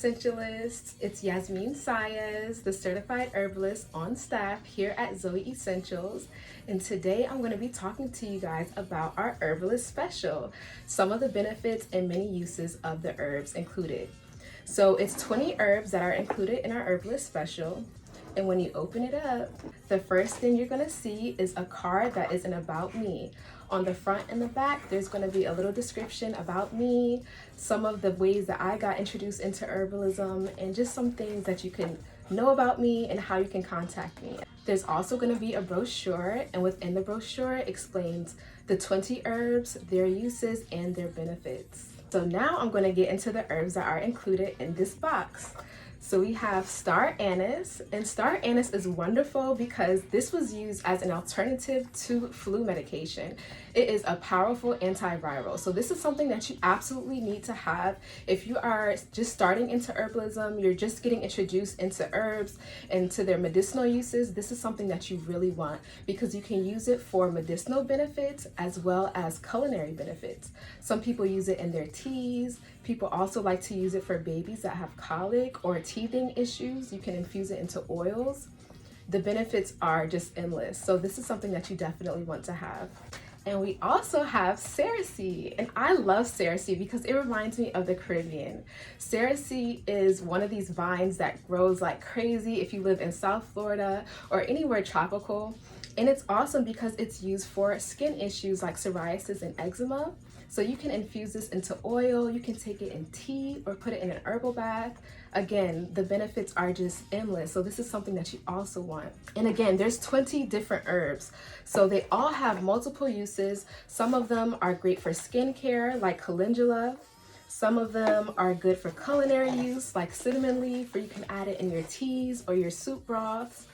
Essentialists. It's Yazmine Saez, the certified herbalist on staff here at Zoe Essentials. And today I'm going to be talking to you guys about our Herbalist Special, some of the benefits and many uses of the herbs included. So it's 20 herbs that are included in our Herbalist Special. And when you open it up, the first thing you're going to see is a card that is an about me. On the front and the back, there's going to be a little description about me, some of the ways that I got introduced into herbalism, and just some things that you can know about me and how you can contact me. There's also going to be a brochure, and within the brochure explains the 20 herbs, their uses, and their benefits. So now I'm going to get into the herbs that are included in this box. So we have star anise, and star anise is wonderful because this was used as an alternative to flu medication. It is a powerful antiviral. So this is something that you absolutely need to have if you are just starting into herbalism, you're just getting introduced into herbs and to their medicinal uses. This is something that you really want because you can use it for medicinal benefits as well as culinary benefits. Some people use it in their teas. People also like to use it for babies that have colic or teething issues. You can infuse it into oils. The benefits are just endless. So this is something that you definitely want to have. And we also have Cerasse, and I love Cerasse because it reminds me of the Caribbean. Cerasse is one of these vines that grows like crazy if you live in South Florida or anywhere tropical. And it's awesome because it's used for skin issues like psoriasis and eczema. So you can infuse this into oil, you can take it in tea or put it in an herbal bath. Again, the benefits are just endless. So this is something that you also want. And again, there's 20 different herbs. So they all have multiple uses. Some of them are great for skincare like calendula. Some of them are good for culinary use like cinnamon leaf, or you can add it in your teas or your soup broths.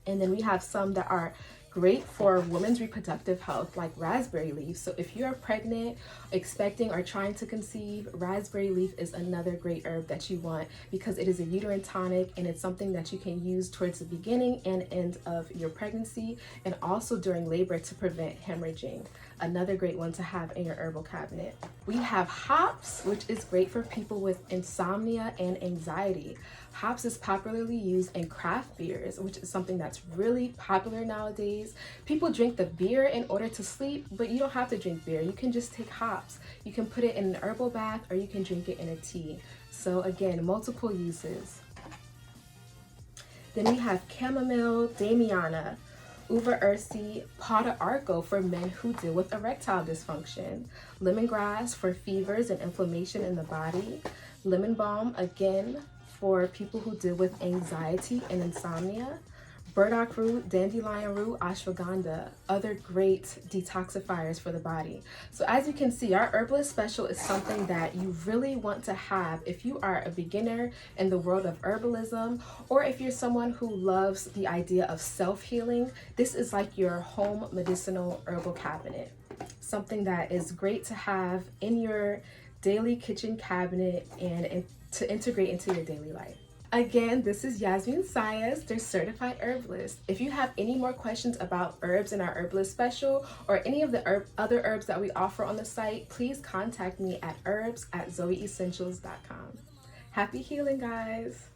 And then we have some that are great for women's reproductive health like raspberry leaf. So if you're pregnant, expecting, or trying to conceive, raspberry leaf is another great herb that you want because it is a uterine tonic and it's something that you can use towards the beginning and end of your pregnancy and also during labor to prevent hemorrhaging. Another great one to have in your herbal cabinet. We have hops, which is great for people with insomnia and anxiety. Hops is popularly used in craft beers, which is something that's really popular nowadays. People drink the beer in order to sleep, but you don't have to drink beer. You can just take hops. You can put it in an herbal bath or you can drink it in a tea. So again, multiple uses. Then we have chamomile, Damiana, Ursi, pot of argo for men who deal with erectile dysfunction, lemongrass for fevers and inflammation in the body, lemon balm, again, for people who deal with anxiety and insomnia, burdock root, dandelion root, ashwagandha, other great detoxifiers for the body. So as you can see, our Herbalist Special is something that you really want to have if you are a beginner in the world of herbalism, or if you're someone who loves the idea of self-healing. This is like your home medicinal herbal cabinet, something that is great to have in your daily kitchen cabinet and to integrate into your daily life. Again, this is Yazmine Saez, their certified herbalist. If you have any more questions about herbs in our Herbalist Special or any of the other herbs that we offer on the site, please contact me at herbs@zoeessentials.com. Happy healing, guys!